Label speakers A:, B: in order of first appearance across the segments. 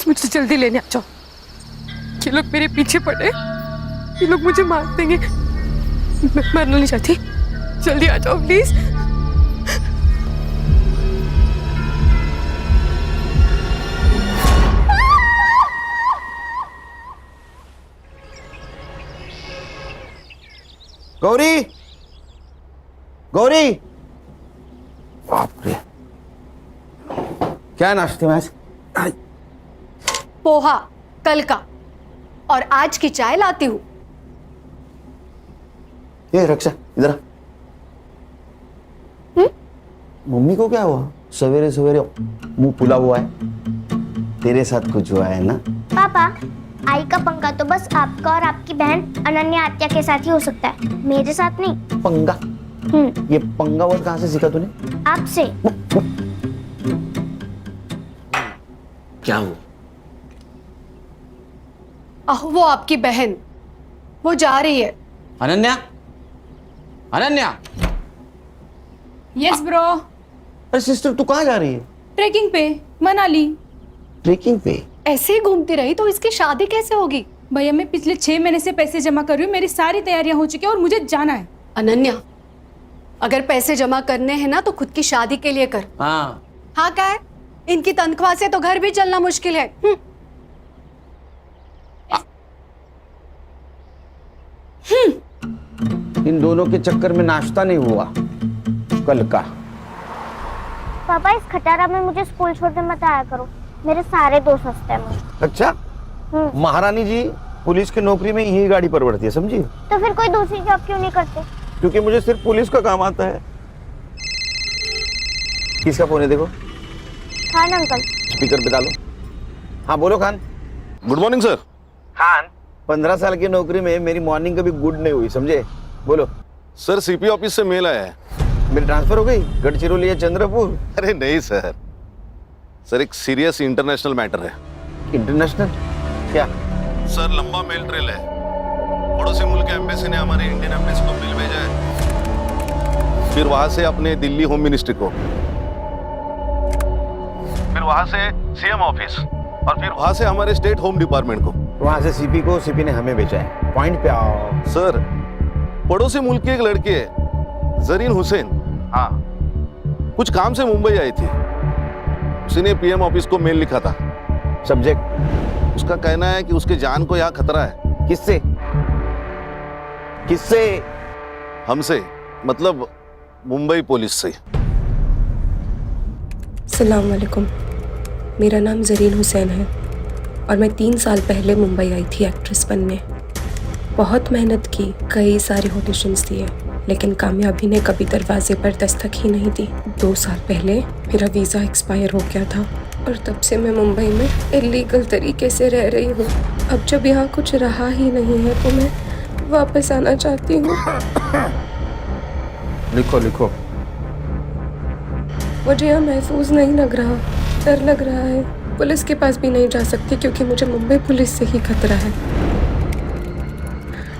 A: मुझे जल्दी लेने आ जाओ। ये लोग मेरे पीछे पड़े, ये लोग मुझे मार देंगे। मैं मरना नहीं चाहती, जल्दी आ जाओ प्लीज।
B: गौरी, गौरी, बाप रे, क्या नाश्ते में आज?
C: पोहा कल का, और आज की चाय लाती हूँ।
B: ये रक्षा इधर आ। मम्मी को क्या हुआ? सवेरे सवेरे मुंह फुला हुआ है। तेरे साथ कुछ हुआ है ना?
D: पापा, आई का पंगा तो बस आपका और आपकी बहन अनन्या आत्या के साथ ही हो सकता है, मेरे साथ नहीं।
B: पंगा? ये पंगा वर्ड कहाँ से सीखा तूने?
D: आपसे।
B: क्या हुआ?
C: वो आपकी बहन, वो जा रही है।
B: अनन्या, अनन्या।
E: Yes bro.
B: अरे सिस्टर, तू कहाँ जा रही है?
E: ट्रेकिंग पे, मनाली।
B: ट्रेकिंग पे?
C: ऐसे ही घूमती रही तो इसकी शादी कैसे होगी?
E: भैया मैं पिछले 6 महीने से पैसे जमा कर रही हूँ, मेरी सारी तैयारियां हो चुकी है और मुझे जाना है।
C: अनन्या, अगर पैसे जमा करने हैं ना तो खुद की शादी के लिए कर।
B: हाँ।
C: हाँ क्या है? इनकी तनख्वाह से तो घर भी चलना मुश्किल है।
B: इन दोनों के चक्कर में नाश्ता नहीं हुआ कल का।
D: पापा, इस खटारा में मुझे स्कूल छोड़ने मत आया करो, मेरे सारे दोस्त हंसते हैं मुझे।
B: अच्छा, महारानी जी पुलिस की नौकरी में यही गाड़ी पर बढ़ती है, समझी?
D: तो फिर कोई दूसरी जॉब क्यों नहीं करते?
B: क्योंकि मुझे सिर्फ पुलिस का काम आता है। किसका फोन है देखो?
D: खान अंकल।
B: स्पीकर पे डालो। हाँ बोलो Khan.
F: Good morning sir.
B: Khan, 15 साल की नौकरी में मेरी मॉर्निंग कभी गुड नहीं हुई, समझे? बोलो।
F: सर सीपी ऑफिस से मेल आया है।
B: मेरी ट्रांसफर हो गई गढ़चिरौली या चंद्रपुर?
F: अरे नहीं सर, सर एक सीरियस इंटरनेशनल मैटर है।
B: इंटरनेशनल? क्या?
F: सर लंबा मेल ट्रेल है। पड़ोसी मुल्क के एम्बेसी ने हमारे इंडियन एम्बेसी को मेल भेजा है, फिर वहां से अपने दिल्ली होम मिनिस्ट्री को, फिर वहां से सीएम ऑफिस, और फिर वहां से हमारे स्टेट होम डिपार्टमेंट को।
B: वहां से सीपी को, सीपी ने हमें भेजा है। पॉइंट पे आओ।
F: सर पड़ोसी मुल्क की एक लड़की है जरीन हुसैन, हाँ, कुछ काम से मुंबई आई थी। उसने पीएम ऑफिस को मेल लिखा था।
B: सब्जेक्ट?
F: उसका कहना है कि उसके जान को यहाँ खतरा है।
B: किससे? किससे?
F: हमसे, मतलब मुंबई पुलिस से।
A: अस्सलाम वालेकुम, मेरा नाम जरीन हुसैन है और मैं 3 साल पहले मुंबई आई थी एक्ट्रेस बनने। बहुत मेहनत की, कई सारे ऑडिशंस दिए, लेकिन कामयाबी ने कभी दरवाजे पर दस्तक ही नहीं दी। 2 साल पहले मेरा वीज़ा एक्सपायर हो गया था और तब से मैं मुंबई में इलीगल तरीके से रह रही हूँ। अब जब यहाँ कुछ रहा ही नहीं है तो मैं वापस आना चाहती हूँ।
B: लिखो लिखो। मुझे
A: यहाँ महफूज नहीं लग रहा, डर लग रहा है। पुलिस के पास भी नहीं जा सकती क्योंकि मुझे मुंबई पुलिस से ही खतरा है,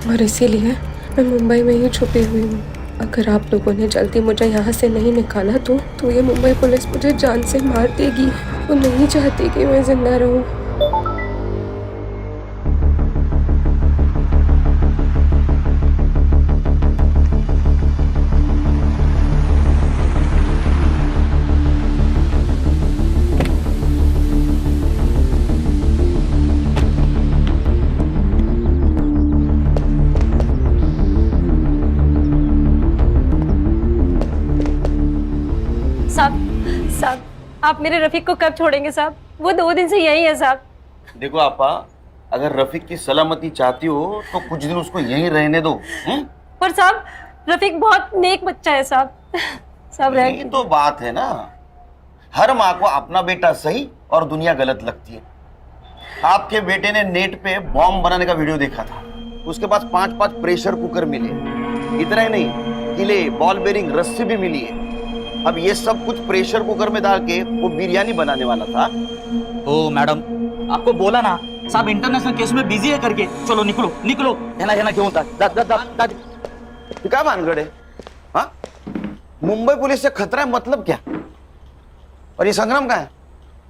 A: और इसीलिए मैं मुंबई में ही छुपी हुई हूँ। अगर आप लोगों ने जल्दी मुझे यहाँ से नहीं निकाला तो ये मुंबई पुलिस मुझे जान से मार देगी। वो नहीं चाहती कि मैं जिंदा रहूँ।
G: साहब, आप मेरे रफीक को कब छोड़ेंगे साहब? वो 2 दिन से यही है साहब।
B: देखो आपा, अगर रफीक की सलामती चाहती हो तो कुछ दिन उसको यहीं रहने दो।
G: पर साहब रफीक बहुत नेक बच्चा है साहब। साहब
B: यही तो बात है ना, हर माँ को अपना बेटा सही और दुनिया गलत लगती है। आपके बेटे ने नेट पे बॉम्ब बनाने का वीडियो देखा था, उसके पास 5-5 प्रेशर कुकर मिले। इतना ही नहीं, किले, बॉल बेरिंग, रस्सी भी मिली है। अब ये सब कुछ प्रेशर कुकर में डाल के वो बिरयानी बनाने वाला था।
H: ओ मैडम, आपको बोला ना साहब इंटरनेशनल केस में बिजी है करके। चलो निकलो निकलो। है क्यों होता
B: क्या भानगढ़ है? हाँ, मुंबई पुलिस से खतरा है मतलब क्या? और ये संग्राम का है?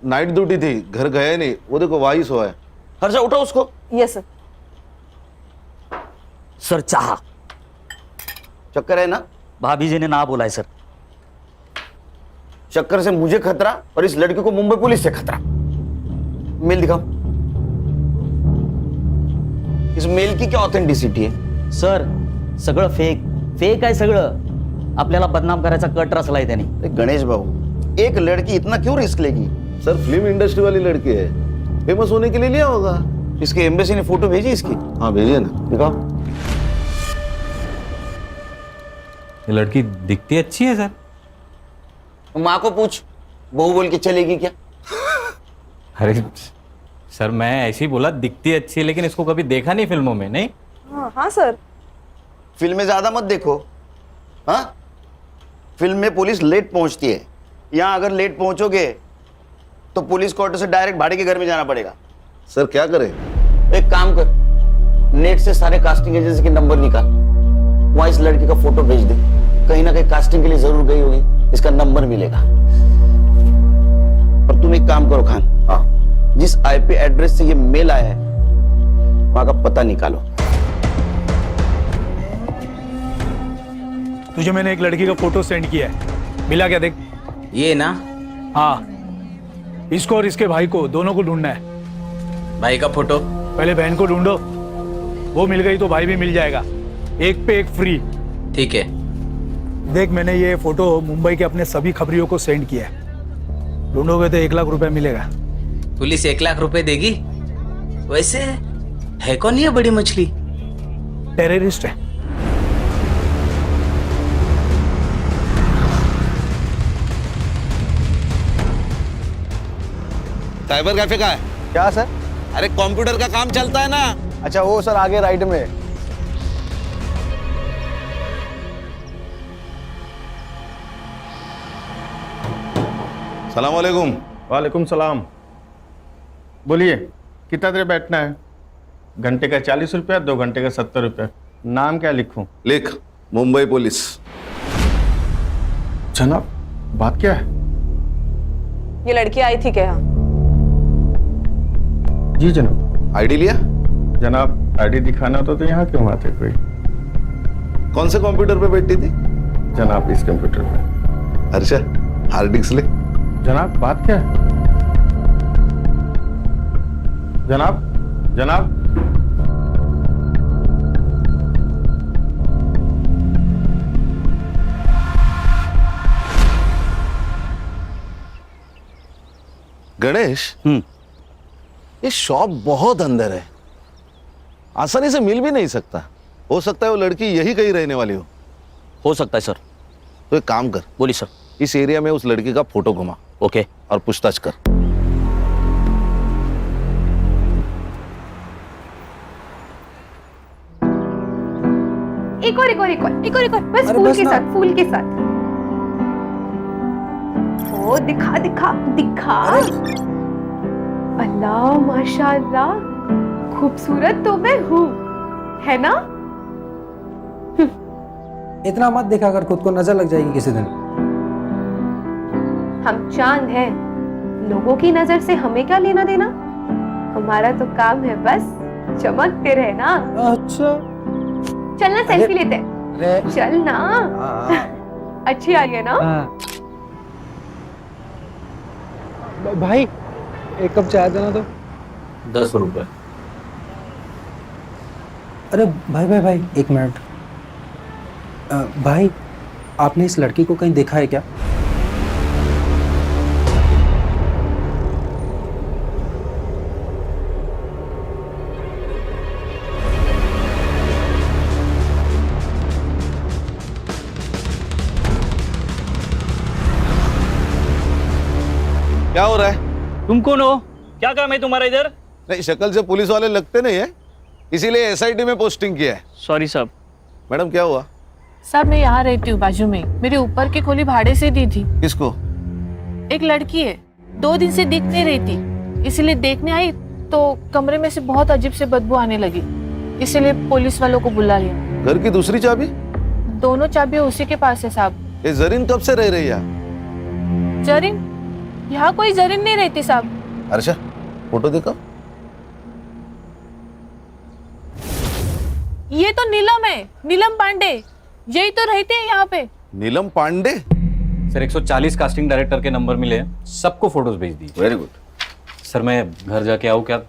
F: नाइट ड्यूटी थी, घर गया नहीं। वो देखो वही सोया है।
B: हर्षा उठो उसको।
G: Yes sir.
H: सर चाह
B: चक्कर है ना?
H: भाभी जी ने ना बोला है सर।
B: चक्कर से मुझे खतरा और इस लड़की को मुंबई पुलिस से खतरा। मेल दिखाओ। इस मेल की क्या ऑथेंटिसिटी है?
H: सर सगळं फेक आहे सगळं। आपल्याला बदनाम करायचा कट रचलाय त्याने।
B: अरे गणेश बाबू, एक लड़की इतना क्यों रिस्क लेगी?
F: सर फिल्म इंडस्ट्री वाली लड़की है, फेमस होने के लिए लिया होगा।
B: इसके एम्बेसी ने फोटो भेजी इसकी?
F: हाँ भेजिए ना।
B: दिखाओ।
I: ये लड़की दिखती अच्छी है सर।
B: माँ को पूछ, बहू बोल के चलेगी क्या?
I: अरे सर मैं ऐसे ही बोला, दिखती अच्छी है, लेकिन इसको कभी देखा नहीं फिल्मों में। नहीं
G: हाँ सर।
B: फिल्में ज्यादा मत देखो। हाँ, फिल्म में पुलिस लेट पहुंचती है। यहाँ अगर लेट पहुंचोगे तो पुलिस क्वार्टर से डायरेक्ट भाड़े के घर में जाना पड़ेगा।
F: सर क्या करें?
B: एक काम कर, नेट से सारे कास्टिंग एजेंसी के नंबर निकाल, वहां इस लड़की का फोटो भेज दे। कहीं ना कहीं कास्टिंग के लिए जरूर गई होगी, इसका नंबर मिलेगा। और तुम एक काम करो खान, हाँ, जिस आईपी एड्रेस से ये मेल आया है वहां का पता निकालो।
J: तुझे मैंने एक लड़की का फोटो सेंड किया है, मिला क्या? देख।
K: ये ना?
J: हाँ, इसको और इसके भाई को, दोनों को ढूंढना है।
K: भाई का फोटो?
J: पहले बहन को ढूंढो, वो मिल गई तो भाई भी मिल जाएगा, एक पे एक फ्री।
K: ठीक है।
J: देख, मैंने ये फोटो मुंबई के अपने सभी खबरियों को सेंड किया है। ढूंढोगे तो 1 लाख रुपए मिलेगा।
K: पुलिस 1 लाख रुपए देगी? वैसे है कौन ये बड़ी मछली?
J: टेररिस्ट है।
F: साइबर कैफे का है
J: क्या सर?
F: अरे कंप्यूटर का काम चलता है ना।
J: अच्छा वो सर आगे राइट में।
F: सलाम वालेकुम।
L: वालेकुम सलाम। बोलिए कितना देर बैठना है? घंटे का 40 रुपया, 2 घंटे का 70 रुपया। नाम क्या लिखूं?
F: लिख, मुंबई पुलिस।
L: जनाब बात क्या है?
G: ये लड़की आई थी क्या?
L: जी जनाब।
F: आईडी लिया?
L: जनाब आईडी दिखाना तो यहाँ क्यों आते कोई?
F: कौन से कंप्यूटर पे बैठी थी?
L: जनाब इस कंप्यूटर पे।
F: हर्षा हार्ड डिस्क ले।
L: जनाब बात क्या है? जनाब जनाब
F: गणेश, ये शॉप बहुत अंदर है, आसानी से मिल भी नहीं सकता। हो सकता है वो लड़की यही कहीं रहने वाली
H: हो सकता है सर।
F: तो एक काम कर,
H: बोली सर।
F: इस एरिया में उस लड़की का फोटो घुमा।
H: ओके।
F: और पूछताछ कर।
C: एक और बस फूल के साथ, फूल के साथ। ओ दिखा दिखा दिखा। अल्लाह माशाअल्लाह, खूबसूरत तो मैं हूँ, है ना?
M: इतना मत दिखा कर, खुद को नजर लग जाएगी किसी दिन।
C: हम चांद हैं, लोगों की नजर से हमें क्या लेना देना? हमारा तो काम है बस चमकते रहना।
M: अच्छा
C: चलना सेल्फी लेते हैं। चल ना। अच्छी आ रही है ना?
M: भाई एक कप चाय देना तो।
H: 10 रुपए।
M: अरे भाई एक मिनट। भाई आपने इस लड़की को कहीं देखा है क्या?
F: क्या हो रहा है?
H: तुम कौन हो? क्या काम है तुम्हारा इधर?
F: नहीं, शक्ल से पुलिस वाले लगते नहीं है, इसीलिए एसआईटी में पोस्टिंग किया है।
H: सॉरी साहब।
F: मैडम क्या हुआ?
G: साहब मैं यहाँ रहती हूँ बाजू में, मेरे ऊपर की खोली भाड़े से दी थी।
F: किसको?
G: एक लड़की है, 2 दिन से दिख नहीं रही थी, इसीलिए देखने आई तो कमरे में से बहुत अजीब से बदबू आने लगी, इसीलिए पुलिस वालों को बुला लिया।
F: घर की दूसरी चाबी?
G: दोनों चाबियां उसी के पास है साहब।
F: ये जरीन कब से रह रही है?
G: जरीन यहाँ कोई जरीन नहीं रहती साहब।
F: अर्षा फोटो देखो।
G: ये तो नीलम है, नीलम पांडे, यही तो रहते हैं यहाँ पे।
F: नीलम पांडे?
I: सर 140 कास्टिंग डायरेक्टर के नंबर मिले हैं, सबको फोटोज भेज दीजिए।
B: Very good.
I: सर मैं घर जाके आऊँ क्या?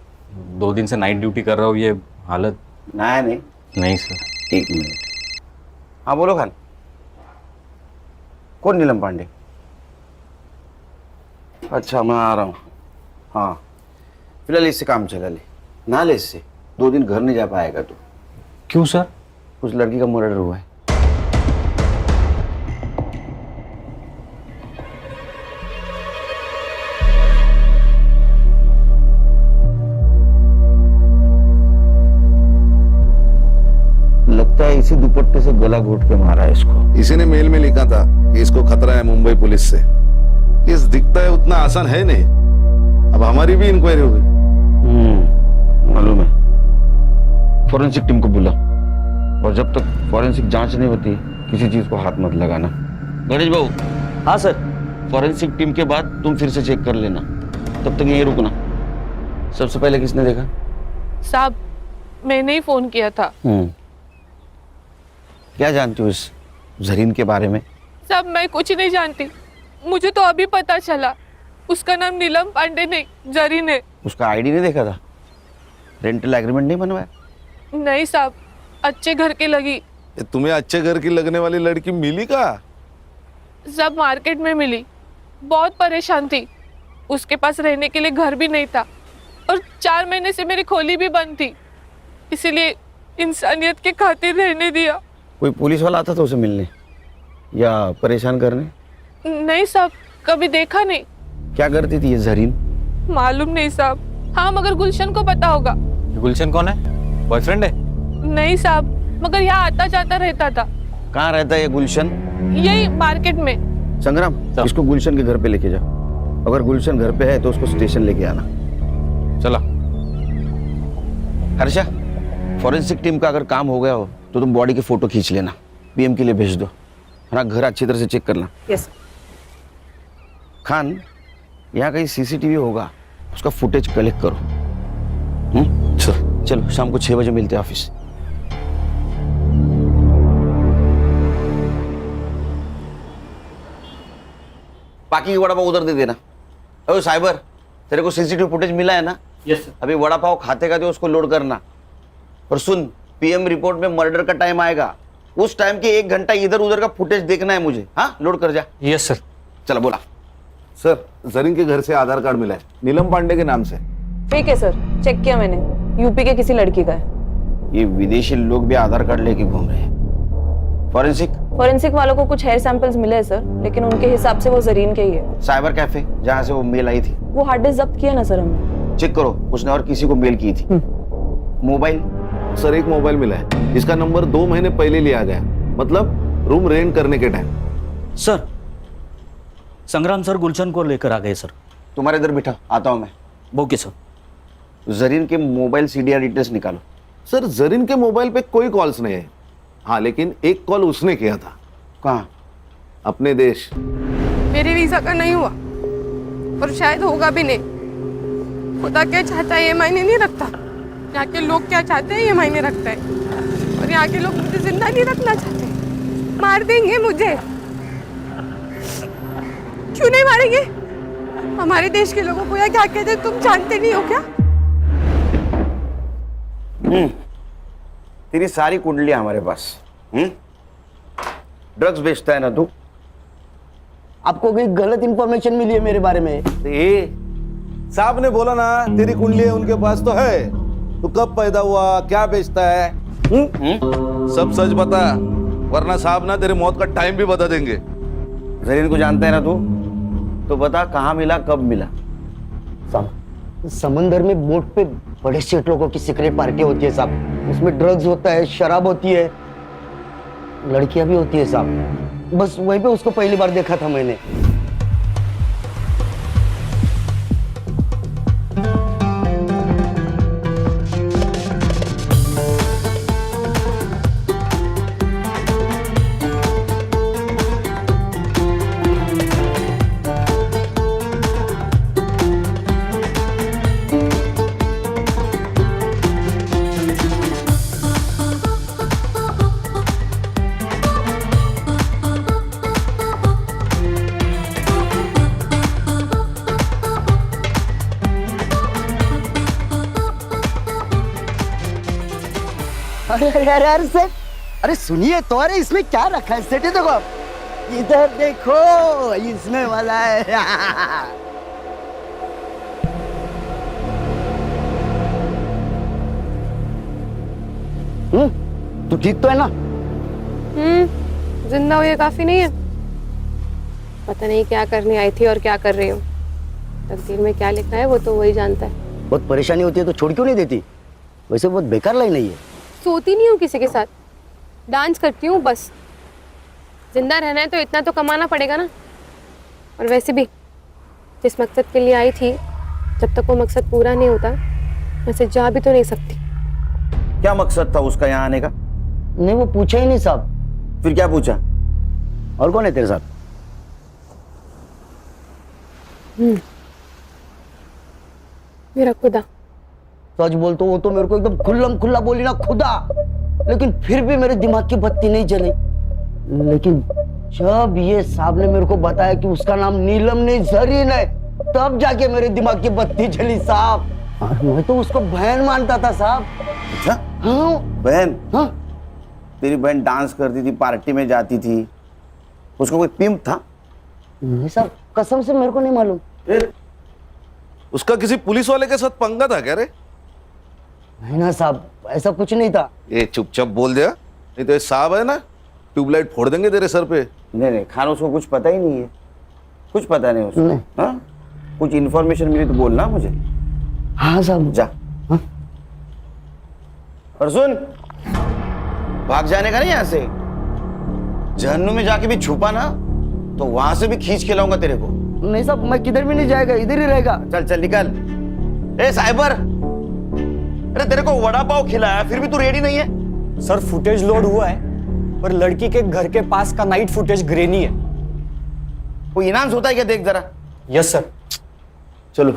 I: 2 दिन से नाइट ड्यूटी कर रहा हूँ, ये हालत।
B: नहीं
I: नहीं सर।
B: 1 मिनट। हाँ बोलो खान। कौन नीलम पांडे? अच्छा मैं आ रहा हूँ। हाँ फिलहाल इससे काम चला ले, ना ले इससे। 2 दिन घर नहीं जा पाएगा तू।
I: क्यों सर?
B: उस लड़की का मर्डर हुआ है। लगता है इसी दुपट्टे से गला घोट के मारा है इसको।
F: इसी ने मेल में लिखा था कि इसको खतरा है मुंबई पुलिस से। इस दिखता है उतना आसान है नहीं। अब हमारी भी इंक्वायरी होगी।
B: मालूम है। फॉरेंसिक टीम को बुला, और जब तक फॉरेंसिक जांच नहीं होती किसी चीज को हाथ मत लगाना। गणेश बाबू।
H: हाँ सर।
B: फॉरेंसिक टीम के बाद तुम फिर से चेक कर लेना, तब तक यहीं रुकना। सबसे पहले किसने देखा?
G: साहब मैंने ही फोन किया था।
B: क्या जानती हो इस जरीन के बारे में?
G: साहब मैं कुछ नहीं जानती, मुझे तो अभी पता चला। उसका नाम नीलम पांडे नहीं जरीन है।
B: उसका आईडी नहीं देखा था? रेंटल एग्रीमेंट नहीं बनवाया?
G: नहीं साहब, अच्छे घर की लगी।
F: तुम्हें अच्छे घर की लगने वाली लड़की मिली का?
G: सब मार्केट में मिली, बहुत परेशान थी। उसके पास रहने के लिए घर भी नहीं था, और 4 महीने से मेरी खोली भी बंद थी, इसीलिए इंसानियत के खातिर रहने दिया।
B: कोई पुलिस वाला आता था उसे मिलने या परेशान करने?
G: नहीं साहब, कभी देखा नहीं।
B: क्या करती थी ये जरीन?
G: मालूम नहीं साहब। हाँ मगर गुलशन को पता होगा।
I: गुलशन कौन है? बॉयफ्रेंड है?
G: नहीं साहब, मगर यहाँ आता जाता रहता था।
B: कहाँ रहता है ये गुलशन?
G: यही मार्केट में।
B: संग्राम, इसको गुलशन के घर पे लेके जाओ। अगर गुलशन घर पे है तो उसको स्टेशन लेके आना।
I: चला।
B: हर्षा, फॉरेंसिक टीम का अगर काम हो गया हो तो तुम बॉडी की फोटो खींच लेना, पीएम के लिए भेज दो। हाँ घर अच्छी तरह से चेक करना।
G: यस।
B: खान, यहाँ कहीं सीसीटीवी होगा, उसका फुटेज कलेक्ट करो। चलो शाम को 6 बजे मिलते हैं ऑफिस। बाकी की वड़ा पाव उधर दे देना। अरे साइबर, तेरे को सीसीटीवी फुटेज मिला है ना?
H: Yes sir.
B: अभी वड़ा पाव खाते खाते उसको लोड करना। और सुन, पीएम रिपोर्ट में मर्डर का टाइम आएगा, उस टाइम के 1 घंटा इधर उधर का फुटेज देखना है मुझे। हाँ लोड कर जा।
I: Yes sir.
B: चलो बोला।
F: सर जरीन के घर से आधार कार्ड मिला है, नीलम पांडे के नाम से।
N: ठीक है सर, चेक किया मैंने, यूपी के किसी लड़की का है।
B: ये विदेशी लोग भी आधार कार्ड लेके घूम रहे हैं। फॉरेंसिक
N: वालों को कुछ हेयर सैंपल्स मिले हैं सर, लेकिन उनके हिसाब से वो जरीन के ही है।
B: साइबर कैफे जहाँ से वो मेल आई थी,
N: वो हार्ड डिस्क जब्त किया ना सर हमने।
B: चेक करो, उसने और किसी को मेल की थी। मोबाइल?
F: सर एक मोबाइल मिला है, इसका नंबर 2 महीने पहले लिया गया, मतलब रूम रेंट करने के टाइम।
H: सर संग्राम सर गुलशन को लेकर आ गए सर।
B: तुम्हारे इधर बिठा, आता हूँ मैं।
H: Okay sir.
B: जरीन के मोबाइल सीडीआर डिटेल्स निकालो।
F: सर जरीन के मोबाइल पे कोई कॉल्स नहीं है। हाँ लेकिन एक कॉल उसने किया था।
B: कहाँ?
F: अपने देश।
C: मेरे वीजा का नहीं हुआ, और शायद होगा भी नहीं। खुदा क्या चाहता है ये मायने नहीं रखता, यहाँ के लोग क्या चाहते हैं ये मायने रखता है। और यहाँ के लोग मुझे जिंदा नहीं रखना चाहते, मार देंगे मुझे। क्यों नहीं मारेंगे? हमारे देश के लोगों को या क्या कहते हैं तुम जानते नहीं हो क्या?
B: तेरी सारी कुंडलियां हमारे पास। ड्रग्स बेचता है ना तू?
M: आपको कोई गलत इंफॉर्मेशन मिली है मेरे बारे में?
F: साहब ने बोला ना तेरी कुंडली उनके पास तो है। तू कब पैदा हुआ, क्या बेचता है, सब सच बता, वरना साहब ना तेरे मौत का टाइम भी बता देंगे।
B: जरीन को जानता है ना तू? तो बता कहाँ मिला, कब मिला?
M: समंदर में बोट पे बड़े सेठ लोगों की सीक्रेट पार्टी होती है साहब, उसमें ड्रग्स होता है, शराब होती है, लड़कियां भी होती है साहब। बस वहीं पे उसको पहली बार देखा था मैंने। अरे अरे अरे अरे सेठ, अरे सुनिए तो, अरे इसमें क्या रखा है सेठ? ये देखो आप, इधर देखो, इसमें वाला है। तू ठीक तो है ना?
C: जिंदा हुए काफी नहीं है। पता नहीं क्या करने आई थी और क्या कर रही हूँ। तकदीर में क्या लिखा है वो तो वही जानता है।
M: बहुत परेशानी होती है तो छोड़ क्यों नहीं देती? वैसे बहुत बेकार लाइन है ये।
C: सोती नहीं हूँ किसी के साथ, डांस करती हूँ बस। जिंदा रहना है तो इतना तो कमाना पड़ेगा ना। और वैसे भी जिस मकसद के लिए आई थी, जब तक वो मकसद पूरा नहीं होता वैसे जा भी तो नहीं सकती।
B: क्या मकसद था उसका यहाँ आने का?
M: नहीं, वो पूछा ही नहीं साहब।
B: फिर क्या पूछा?
M: और कौन है तेरे साथ?
C: मेरा खुदा।
M: सच बोल तो वो तो मेरे को एकदम खुल्लम खुल्ला बोली ना, खुदा। लेकिन फिर भी मेरे दिमाग की बत्ती नहीं जली। लेकिन जब ये साहब ने मेरे को बताया कि उसका नाम नीलम नहीं जरीन है, तब जाके मेरे दिमाग की बत्ती जली साहब। और मैं तो उसको बहन मानता था साहब।
B: अच्छा?
M: हाँ
B: बहन?
M: हाँ।
B: तेरी बहन डांस करती थी, पार्टी में जाती थी, उसका कोई पिंप था?
M: नहीं साहब, कसम से मेरे को नहीं मालूम।
F: उसका किसी पुलिस वाले के साथ पंगा था क्या रे?
M: नहीं ना साहब, ऐसा कुछ नहीं था।
F: ये चुपचाप बोल दिया, नहीं तो ये साहब है ना, ट्यूबलाइट फोड़ देंगे तेरे सर पे।
B: नहीं नहीं खान, उसको कुछ पता ही नहीं है, कुछ पता नहीं उसको।
M: नहीं।
B: हाँ? कुछ इन्फॉर्मेशन मिली तो बोलना मुझे।
M: हाँ साहब।
B: जा।
M: हाँ?
B: और सुन, भाग जाने का नहीं यहाँ से। जहन्नुम में जाके भी छुपा ना तो वहां से भी खींच के लाऊंगा तेरे को।
M: नहीं साहब, मैं किधर भी नहीं जाएगा, इधर ही रहेगा।
B: चल चल निकल। ए साइबर, अरे तेरे को वड़ा पाव खिलाया फिर भी तू रेडी नहीं है?
O: सर फुटेज लोड हुआ है, पर लड़की के घर के पास का नाइट फुटेज ग्रेनी है।
B: वो इनाम होता है क्या, देख जरा।
O: Yes sir.
B: चलो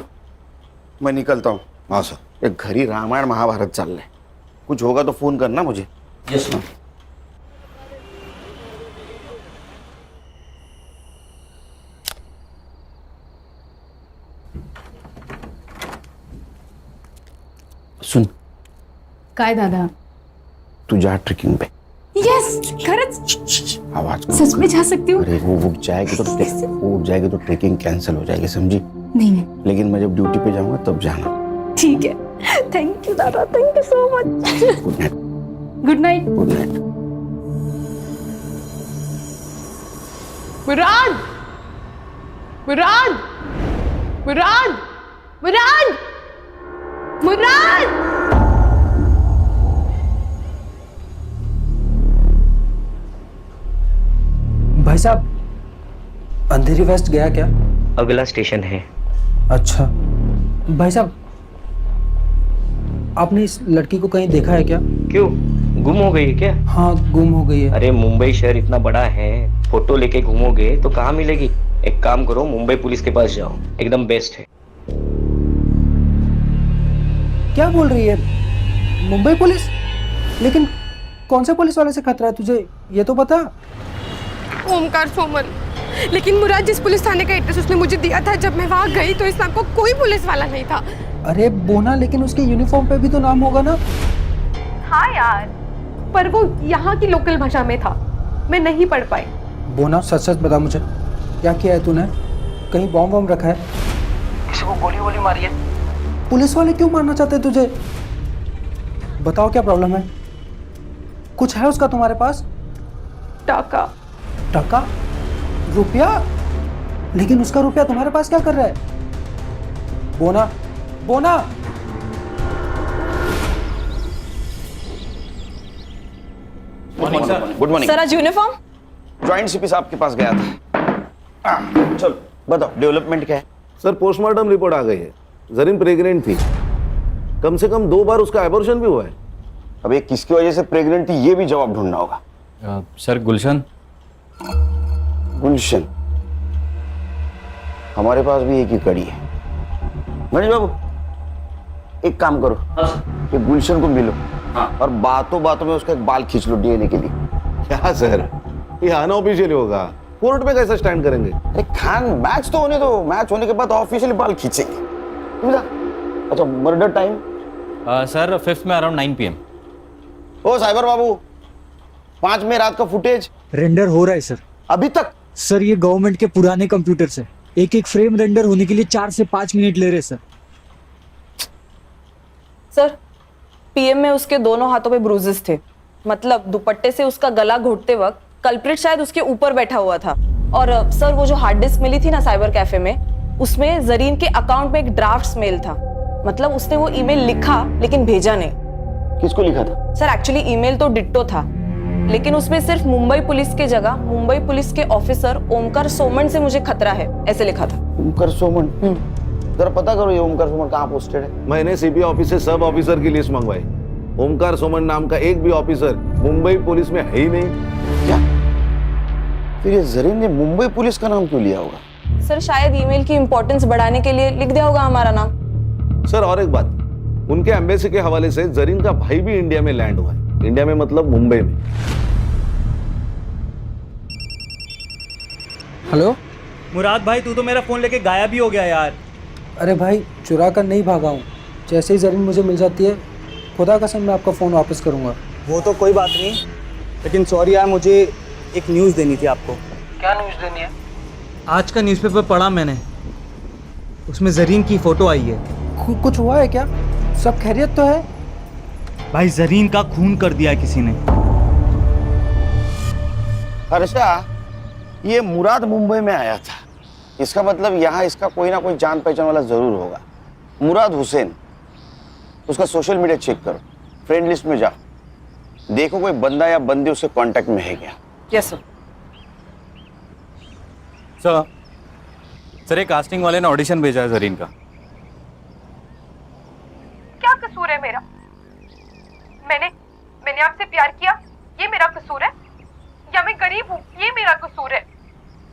B: मैं निकलता हूँ। हाँ सर। एक घरी रामायण महाभारत चल रहे, कुछ होगा तो फोन करना मुझे।
O: Yes sir.
B: सुन,
E: काय दादा?
B: तू जा ट्रेकिंग पे।
E: यस, खरंच
B: आवाज
E: सच में जा सकती हूँ?
B: अरे वो उठ जाएगी तो ट्रेकिंग कैंसिल हो जाएगी, समझी?
E: नहीं।
B: लेकिन मैं जब ड्यूटी पे जाऊंगा तब जाना।
E: ठीक है, थैंक यू दादा, thank you so much.
B: Good night.
E: Good night.
B: Good night.
C: Murad, Murad, Murad, Murad, Murad.
O: भाई साहब, अंधेरी वेस्ट गया क्या?
H: अगला स्टेशन है।
O: अच्छा भाई साहब, आपने इस लड़की को कहीं देखा है क्या?
H: क्यों, गुम हो गई है क्या?
O: हाँ, गुम हो गई है।
H: अरे मुंबई शहर इतना बड़ा है, फोटो लेके घूमोगे तो कहाँ मिलेगी? एक काम करो, मुंबई पुलिस के पास जाओ, एकदम बेस्ट है।
O: क्या बोल रही है? मुंबई पुलिस? लेकिन कौन से पुलिस वाले से खतरा है तुझे, ये तो बता।
C: ओमकार सोमन। लेकिन मुराद, जिस पुलिस थाने का एड्रेस उसने मुझे दिया था, जब मैं वहाँ गई तो इस नाम को कोई पुलिस वाला नहीं था।
O: अरे बोना, लेकिन उसके यूनिफॉर्म पे भी तो नाम होगा ना?
C: हाँ यार, पर वो यहाँ की लोकल भाषा में था, मैं नहीं पढ़ पाई।
O: बोना, सच सच बता मुझे, क्या किया है तूने? कहीं बॉम्ब वॉम्ब रखा है? किसी को गोली वोली मारी है? पुलिस वाले क्यों मारना चाहते हैं तुझे? बताओ क्या प्रॉब्लम है? कुछ है उसका तुम्हारे पास?
C: टाका।
O: टाका? रुपया? लेकिन उसका रुपया तुम्हारे पास क्या कर रहा है? बोना, बोना।
B: गुड मॉर्निंग
N: सर, आज यूनिफॉर्म?
B: ज्वाइंट सीपी साहब के पास गया था। चलो बताओ, डेवलपमेंट क्या है?
F: सर पोस्टमार्टम रिपोर्ट आ गई है, जरीन प्रेग्नेंट थी, कम से कम 2 बार उसका एबॉर्शन भी हुआ है।
B: अब ये किसकी वजह से प्रेग्नेंट थी, ये भी जवाब ढूंढना होगा।
I: सर गुलशन।
B: गुलशन, हमारे पास भी एक ही कड़ी है। गणेश बाबू, एक काम करो, ये गुलशन को मिलो और बातों बातों में उसका एक बाल खींच लो डीएनए के लिए।
F: क्या सर, ये अनऑफिशियली होगा, कोर्ट में कैसे स्टैंड करेंगे?
B: अरे खान, मैच तो होने दो, मैच होने के बाद ऑफिशियली बाल खींचेंगे। अच्छा, मर्डर टाइम?
I: सर 5th में अराउंड 9 PM।
B: ओ साइबर बाबू, 5 में रात का फुटेज
O: रेंडर हो रहा है सर।
B: अभी तक?
O: सर ये गवर्नमेंट के पुराने कंप्यूटर से एक एक फ्रेम रेंडर होने के लिए 4 से 5 मिनट ले रहे सर।
N: सर पीएम में उसके दोनों हाथों पे ब्रूजेस थे, मतलब दुपट्टे से उसका गला घोटते वक्त कल्प्रिट शायद उसके ऊपर बैठा हुआ था। और सर वो जो हार्ड डिस्क मिली थी ना साइबर कैफे में, उसमें जरीन के अकाउंट में एक ड्राफ्ट मेल था, मतलब उसने वो ईमेल लिखा लेकिन भेजा नहीं।
B: किसको लिखा था?
N: सर एक्चुअली ईमेल तो डिट्टो था, लेकिन उसमें सिर्फ मुंबई पुलिस के जगह मुंबई पुलिस के ऑफिसर ओमकार सोमन से मुझे खतरा है ऐसे लिखा था।
B: ओमकार सोमन? जरा पता करो ये ओमकार सोमन कहाँ पोस्टेड है।
F: मैंने सीपी ऑफिस से सब ऑफिसर की लिस्ट मंगवाई। ओमकार सोमन नाम का एक भी ऑफिसर मुंबई पुलिस में है ही नहीं।
B: क्या? फिर ये जरीन ने मुंबई पुलिस का नाम क्यों लिया होगा?
N: सर शायद ईमेल की इंपॉर्टेंस बढ़ाने के लिए लिख दिया होगा हमारा नाम।
F: सर और एक बात, उनके एम्बेसी के हवाले से जरीन का भाई भी इंडिया में लैंड हुआ है। इंडिया में मतलब मुंबई में।
O: हेलो
H: मुराद भाई, तू तो मेरा फोन लेके गायब ही हो गया यार।
O: अरे भाई चुरा कर नहीं भागा हूँ, जैसे ही जरीन मुझे मिल जाती है खुदा कसम मैं आपका फ़ोन वापस करूँगा।
H: वो तो कोई बात नहीं, लेकिन सॉरी यार, मुझे एक न्यूज़ देनी थी आपको।
O: क्या न्यूज़ देनी है?
H: आज का न्यूज़पेपर पढ़ा मैंने, उसमें जरीन की फोटो आई है।
O: कुछ हुआ है क्या? सब खैरियत तो है?
H: भाई जरीन का खून कर दिया है किसी ने।
B: हर्षा, ये मुराद मुंबई में आया था, इसका मतलब यहाँ इसका कोई ना कोई जान पहचान वाला जरूर होगा। मुराद हुसैन, उसका सोशल मीडिया चेक करो, फ्रेंड लिस्ट में जाओ, देखो कोई बंदा या बंदी उसके कांटेक्ट में है क्या।
N: Yes sir.
I: सर एक कास्टिंग वाले ने ऑडिशन भेजा है जरीन का।
C: क्या कसूर है मेरा? मैंने आपसे प्यार किया, ये मेरा कसूर है? या मैं गरीब हूँ, ये मेरा कसूर है?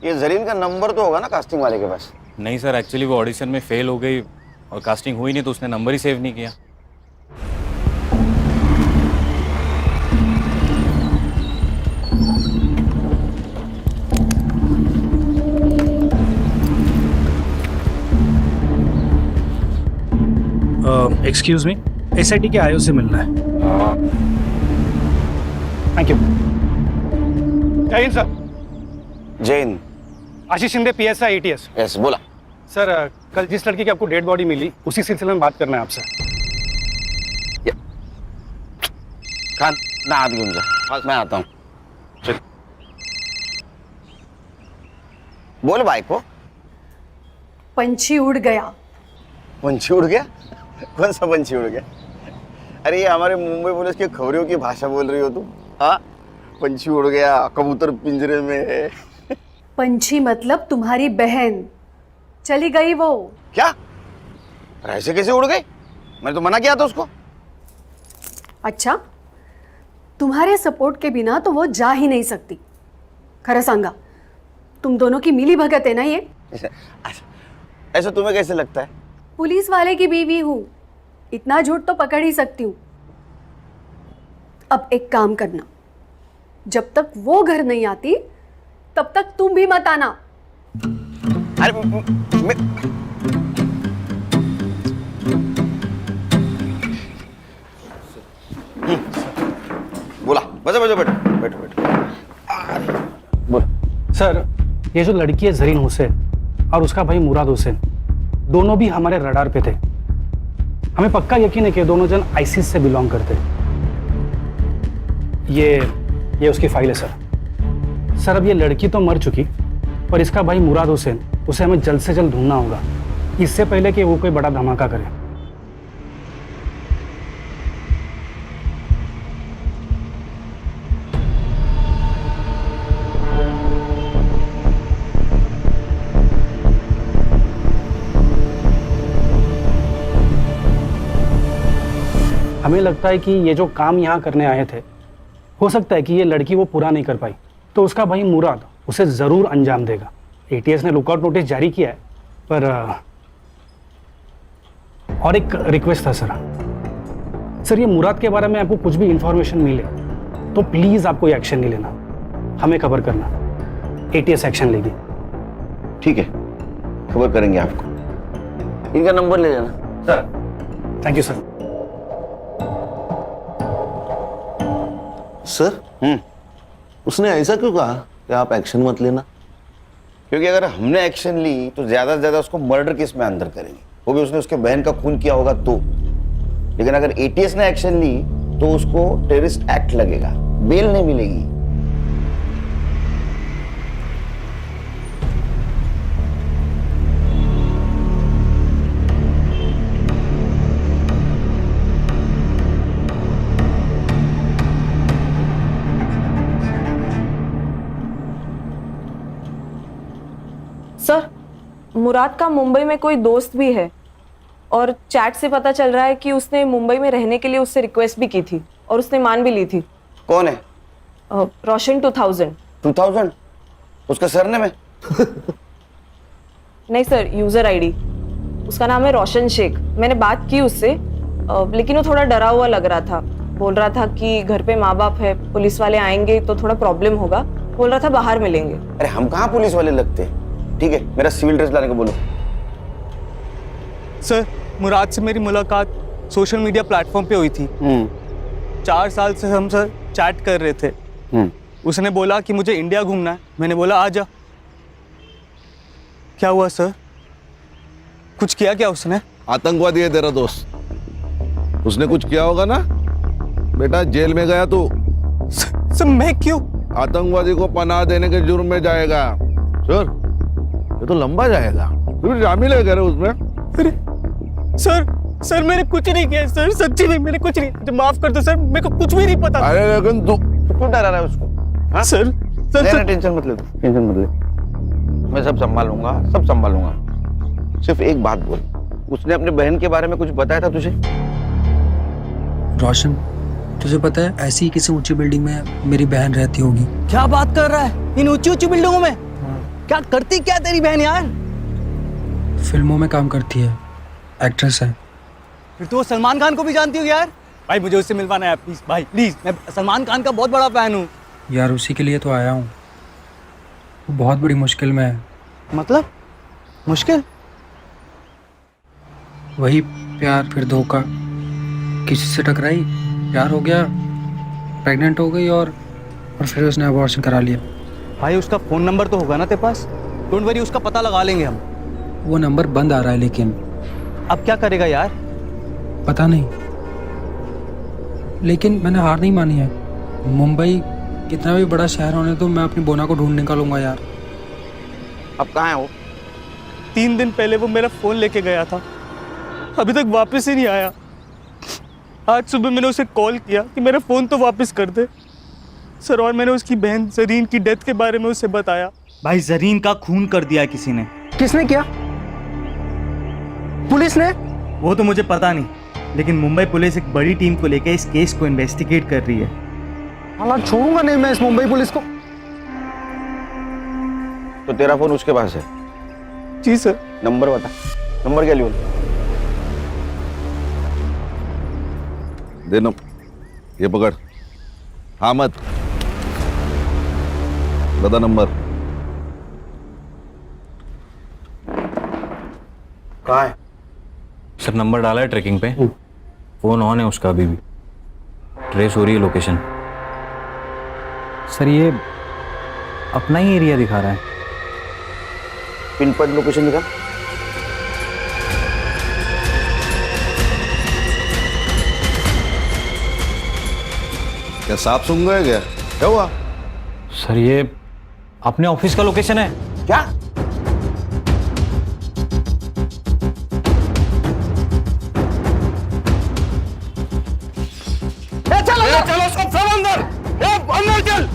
B: ये जरीन का नंबर तो होगा ना कास्टिंग वाले के पास?
I: नहीं सर, एक्चुअली वो ऑडिशन में फेल हो गई और कास्टिंग हुई नहीं, तो उसने नंबर ही सेव नहीं किया।
J: एक्सक्यूज मी, एसआईटी के आईओ से मिलना है। Thank you. जय हिंद सर।
B: जय हिंद।
J: आशीष शिंदे, पीएसआई एटीएस।
B: यस, बोला।
J: सर कल जिस लड़की की आपको डेड बॉडी मिली, उसी सिलसिले में बात करना है आपसे।
B: खान ना हाथ घूम जा, मैं आता हूँ। चल बोल भाई को।
P: पंछी उड़ गया।
B: पंछी उड़ गया? कौन सा पंछी उड़ गया? अरे ये हमारे मुंबई पुलिस की खबरों की भाषा बोल रही हो तुम? हाँ, पंछी उड़ गया, कबूतर पिंजरे में है।
P: पंछी मतलब तुम्हारी बहन, चली गई वो।
B: क्या? ऐसे कैसे उड़ गई? मैंने तो मना किया था उसको।
P: अच्छा, तुम्हारे सपोर्ट के बिना तो वो जा ही नहीं सकती। खरा सांगा, तुम दोनों की मिली भगत है ना ये?
B: ऐसा तुम्हें कैसे लगता है?
P: पुलिस वाले की बीवी हूँ, इतना झूठ तो पकड़ ही सकती हूँ। अब एक काम करना, जब तक वो घर नहीं आती तब तक तुम भी मत आना।
B: अरे बोला, बजा बजा, बैठो बैठो बैठो। बोल।
J: सर ये जो लड़की है जरीन हुसैन और उसका भाई मुराद हुसैन, दोनों भी हमारे रडार पे थे। हमें पक्का यकीन है कि दोनों जन आईसिस से बिलोंग करते। ये उसकी फाइल है सर। सर अब ये लड़की तो मर चुकी, पर इसका भाई मुराद हुसैन, उसे हमें जल्द से जल्द ढूंढना होगा, इससे पहले कि वो कोई बड़ा धमाका करे। हमें लगता है कि ये जो काम यहाँ करने आए थे, हो सकता है कि ये लड़की वो पूरा नहीं कर पाई, तो उसका भाई मुराद उसे ज़रूर अंजाम देगा। एटीएस ने लुकआउट नोटिस जारी किया है, पर और एक रिक्वेस्ट था सर, ये मुराद के बारे में आपको कुछ भी इंफॉर्मेशन मिले तो प्लीज़ आप कोई एक्शन नहीं लेना, हमें खबर करना, एटीएस एक्शन लेगी।
B: ठीक है, खबर करेंगे आपको। इनका नंबर ले लेना।
J: Sir thank you sir.
F: Sir उसने ऐसा क्यों कहा कि आप एक्शन मत लेना?
B: क्योंकि अगर हमने एक्शन ली तो ज्यादा से ज्यादा उसको मर्डर केस में अंदर करेंगे, वो भी उसने उसके बहन का खून किया होगा तो। लेकिन अगर एटीएस ने एक्शन ली तो उसको टेररिस्ट एक्ट लगेगा, बेल नहीं मिलेगी।
N: सर, मुराद का मुंबई में कोई दोस्त भी है और चैट से पता चल रहा है कि उसने मुंबई में रहने के लिए उससे रिक्वेस्ट भी की थी और उसने मान भी ली थी।
B: कौन है?
N: रोशन 2000।
B: 2000? उसका सरनेम है?
N: नहीं सर, यूजर आईडी। उसका नाम है रोशन शेख। मैंने बात की उससे, लेकिन वो थोड़ा डरा हुआ लग रहा था। बोल रहा था कि घर पे माँ बाप है, पुलिस वाले आएंगे तो थोड़ा प्रॉब्लम होगा। बोल रहा था बाहर मिलेंगे।
B: अरे हम कहाँ पुलिस वाले लगते हैं। ठीक है, मेरा सिविल ड्रेस लाने को बोलो।
Q: सर, मुराद से मेरी मुलाकात सोशल मीडिया प्लेटफॉर्म पे हुई थी। 4 साल से हम सर चैट कर रहे थे। उसने बोला कि मुझे इंडिया घूमना है। मैंने बोला आ जा। क्या हुआ सर? कुछ किया क्या उसने?
F: आतंकवादी है तेरा दोस्त, उसने कुछ किया होगा ना बेटा। जेल में गया तू।
Q: सर मैं क्यों?
F: आतंकवादी को पनाह देने के जुर्म में जाएगा सर। ये तो लंबा जाएगा। तू शामिल है करे उसमें?
Q: अरे सर मैंने कुछ नहीं किया सर, सच्ची में मैंने कुछ नहीं। मुझे माफ कर दो सर, मेरे को कुछ भी नहीं पता।
F: अरे लेकिन तू
B: क्यों डरा रहा है उसको? हाँ?
Q: सर
B: टेंशन मत ले, टेंशन मत ले। मैं सब संभालूंगा, सब संभालूंगा। सिर्फ एक बात बोल, उसने अपने बहन के बारे में कुछ बताया था तुझे?
O: रोशन, तुझे पता है ऐसी ही किसी ऊंची बिल्डिंग में मेरी बहन रहती होगी।
M: क्या बात कर रहा है? इन ऊंची ऊंची बिल्डिंगों में क्या करती क्या तेरी बहन यार?
O: फिल्मों में काम करती है, एक्ट्रेस है।
Q: फिर तो वो सलमान खान को भी जानती होगी यार। भाई मुझे उससे मिलवाना है प्लीज, भाई प्लीज। मैं सलमान खान का बहुत बड़ा फैन हूँ
O: यार। उसी के लिए तो आया हूँ। वो बहुत बड़ी मुश्किल में है।
Q: मतलब मुश्किल?
O: वही प्यार फिर धोखा, किसी से टकराई, प्यार हो गया, प्रेग्नेंट हो गई और फिर उसने अबॉर्शन करा लिया।
Q: भाई उसका फोन नंबर तो होगा ना तेरे पास? डोंट वरी, उसका पता लगा लेंगे हम।
O: वो नंबर बंद आ रहा है लेकिन।
Q: अब क्या करेगा यार?
O: पता नहीं, लेकिन मैंने हार नहीं मानी है। मुंबई कितना भी बड़ा शहर होने तो मैं अपनी बोना को ढूंढ निकालूंगा यार।
B: अब कहाँ है वो?
Q: 3 दिन पहले वो मेरा फोन लेके गया था, अभी तक वापस ही नहीं आया। आज सुबह मैंने उसे कॉल किया कि मेरा फोन तो वापस कर दे सर, और मैंने उसकी बहन जरीन की डेथ के बारे में उसे बताया।
H: भाई जरीन का खून कर दिया किसी ने।
O: किसने किया? पुलिस ने?
H: वो तो मुझे पता नहीं, लेकिन मुंबई पुलिस एक बड़ी टीम को लेकर इस केस को इन्वेस्टिगेट कर रही है।
O: हालांकि छोड़ूंगा नहीं मैं इस मुंबई पुलिस को।
B: तो तेरा फोन उसके पास है?
Q: जी सर।
B: नंबर बता, नंबर क्या लियो?
F: देना, ये पकड़। हाँ मत बता नंबर।
B: कहाँ है?
I: सर नंबर डाला है ट्रैकिंग पे, फोन ऑन है उसका, अभी भी ट्रेस हो रही है लोकेशन। सर ये अपना ही एरिया दिखा रहा है।
B: पिन पॉइंट लोकेशन दिखा।
F: क्या सांप सूंघ गया क्या हुआ?
I: सर ये अपने ऑफिस का लोकेशन है।
B: क्या?
F: चलो सब अंदर, अंदर चल।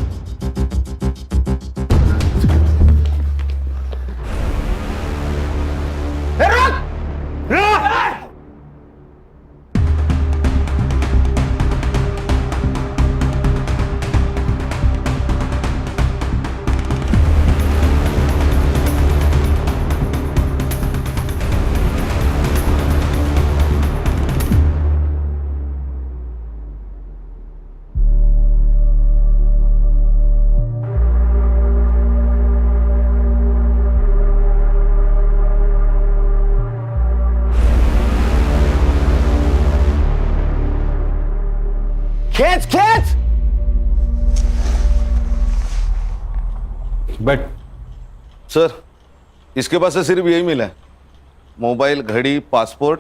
B: खींच खींच।
I: बट
F: सर इसके पास से सिर्फ यही मिला है, मोबाइल, घड़ी, पासपोर्ट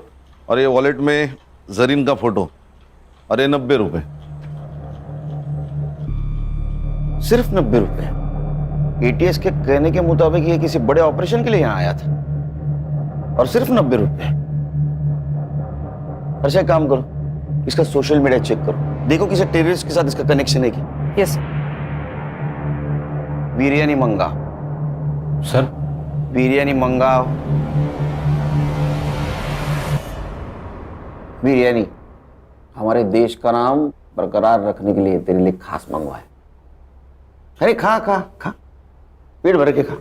F: और ये वॉलेट में जरीन का फोटो, और ये 90 रुपए।
B: सिर्फ 90 रुपए? एटीएस के कहने के मुताबिक ये किसी बड़े ऑपरेशन के लिए यहाँ आया था, और सिर्फ 90 रुपए। अच्छा एक काम करो, इसका सोशल मीडिया चेक करो, देखो किसी टेररिस्ट के साथ इसका कनेक्शन है क्या।
N: यस
B: बिरयानी मंगाओ
I: सर।
B: बिरयानी मंगाओ, बिरयानी हमारे देश का नाम बरकरार रखने के लिए तेरे लिए खास मंगवाए। अरे खा खा खा, पेट भर के खा।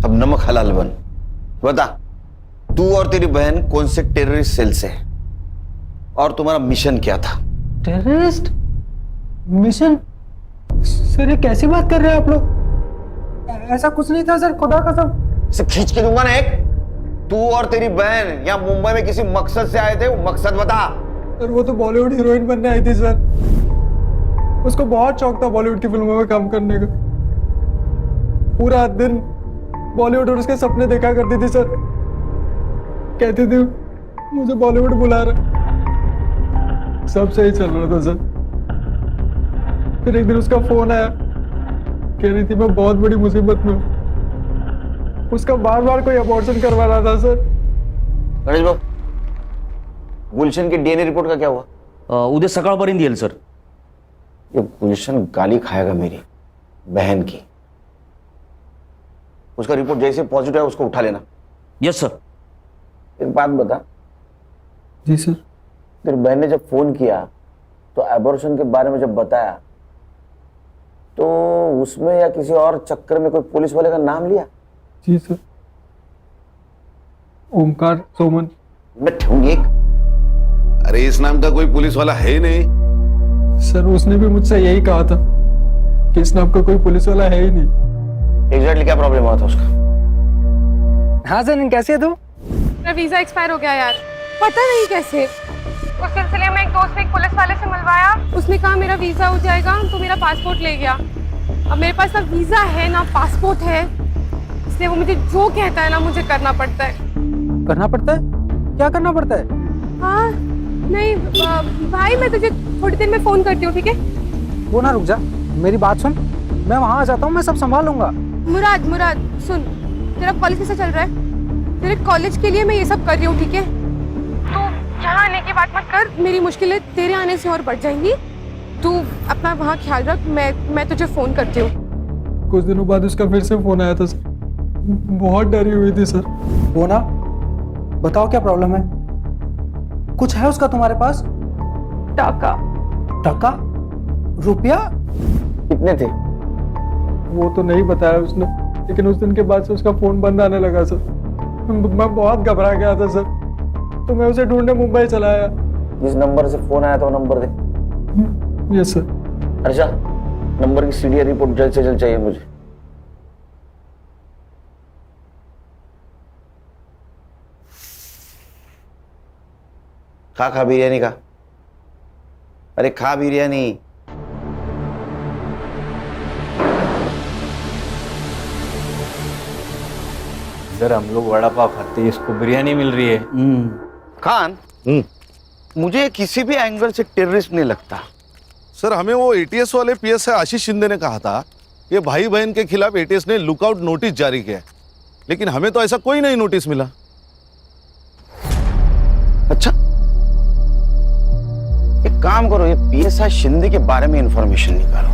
B: अब नमक हलाल बन। बता, तू और तेरी बहन कौन से टेररिस्ट सेल से है और तुम्हारा मिशन क्या था?
O: Terrorist mission? सर ये कैसी बात कर रहे हैं आप लोग? ऐसा कुछ नहीं था सर, खुदा कसम।
B: इसे खींच के दूंगा ना एक। तू और तेरी बहन यहाँ मुंबई में किसी मकसद से आए थे, वो मकसद बता।
O: सर वो तो बॉलीवुड हीरोइन बनने आई थी सर, उसको बहुत शौक था बॉलीवुड की फिल्मों में काम करने का। पूरा दिन बॉलीवुड और उसके सपने देखा करती थी सर, कहती थी मुझे बॉलीवुड बुला रहा। सब सही चल रहा था सर, फिर एक दिन उसका फोन आया, कह रही थी मैं बहुत बड़ी मुसीबत में हूँ। उसका बार बार कोई अबॉर्शन करवा रहा था सर।
B: गणेश बाबू, गुलशन की डीएनए रिपोर्ट का क्या हुआ?
H: उद्या सकाळपर्यंत येईल सर।
B: ये गुलशन गाली खाएगा मेरी बहन की। उसका रिपोर्ट जैसे पॉजिटिव है उसको उठा लेना।
H: Yes sir.
B: एक बात बता।
O: जी सर।
B: तेरी बहन ने जब फोन किया तो एबॉर्शन के बारे में जब बताया तो उसमें या किसी और चक्कर में कोई पुलिस वाले का नाम लिया?
O: जी सर, ओमकार सोमन।
B: मैं ठूंगी एक।
F: अरे इस नाम का कोई पुलिस वाला है ही नहीं।
O: सर उसने भी मुझसे यही कहा था कि इस नाम का कोई पुलिस वाला है ही नहीं।
B: एग्जैक्टली क्या प्रॉब्लम हुआ था उसका?
O: हाँ सर, कैसे है तू?
C: मेरा वीजा एक्सपायर हो गया यार, पता नहीं कैसे। उस सिलसिले में एक दोस्त ने एक पुलिस वाले से मिलवाया, उसने कहा मेरा वीजा हो जाएगा, तो मेरा पासपोर्ट ले गया। अब मेरे पास ना वीजा है ना पासपोर्ट है, इसलिए वो मुझे जो कहता है ना मुझे करना पड़ता है।
O: करना पड़ता है? क्या करना पड़ता है?
C: हाँ नहीं भाई, मैं तुझे थोड़ी देर में फोन करती हूँ, ठीक है?
O: वो ना रुक जा, मेरी बात सुन, मैं वहाँ आ जाता हूँ, मैं सब संभाल लूंगा।
C: मुराद सुन, तेरा कॉलेज कैसा चल रहा है? तेरे कॉलेज के लिए मैं ये सब कर रही हूँ, ठीक है? तो यहाँ आने की बात मत कर, मेरी मुश्किलें तेरे आने से और बढ़ जाएंगी। तू अपना वहाँ ख्याल रख, मैं तुझे फोन करती हूँ।
O: कुछ दिनों बाद उसका फिर से फोन आया था सर, बहुत डरी हुई थी सर। वो ना, बताओ क्या प्रॉब्लम है? कुछ है उसका तुम्हारे पास?
C: टाका।
O: टाका? रुपया?
B: कितने थे?
O: वो तो नहीं बताया उसने, लेकिन उस दिन के बाद से उसका फोन बंद आने लगा सर। मैं बहुत घबरा गया था सर, तो मैं उसे ढूंढने मुंबई चला आया।
B: जिस नंबर से फोन आया था वो नंबर दे।
O: Yes sir.
B: अच्छा, नंबर की सीडीआर रिपोर्ट जल्द से जल्द चाहिए मुझे। खा बिरयानी का। अरे खा बिरयानी।
I: इधर हम लोग वड़ा पाव खाते हैं, इसको बिरयानी मिल रही है।
B: खान, मुझे किसी भी एंगल से टेररिस्ट नहीं लगता।
F: सर हमें वो एटीएस वाले पीएसआई आशीष शिंदे ने कहा था कि भाई बहन के खिलाफ एटीएस ने लुकआउट नोटिस जारी किया है, लेकिन हमें तो ऐसा कोई नहीं नोटिस मिला।
B: अच्छा, एक काम करो, ये पीएसआई शिंदे के बारे में इंफॉर्मेशन निकालो।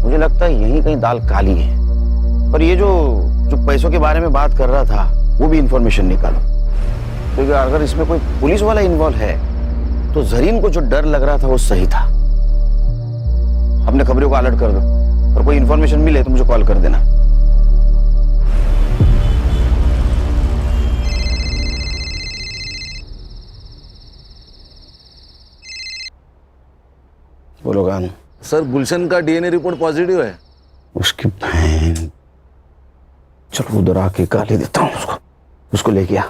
B: मुझे लगता है यहीं कहीं दाल काली है। और ये जो पैसों के बारे में बात कर रहा था वो भी इंफॉर्मेशन निकालो, क्योंकि अगर इसमें कोई पुलिस वाला इन्वॉल्व है तो जरीन को जो डर लग रहा था वो सही था। अपने खबरों को अलर्ट कर दो, और कोई इंफॉर्मेशन मिले तो मुझे कॉल कर देना। बोलो गान।
F: सर गुलशन का डीएनए रिपोर्ट पॉजिटिव है।
B: उसकी बहन, चलो उधर आके गाली देता हूँ उसको। उसको लेके आ।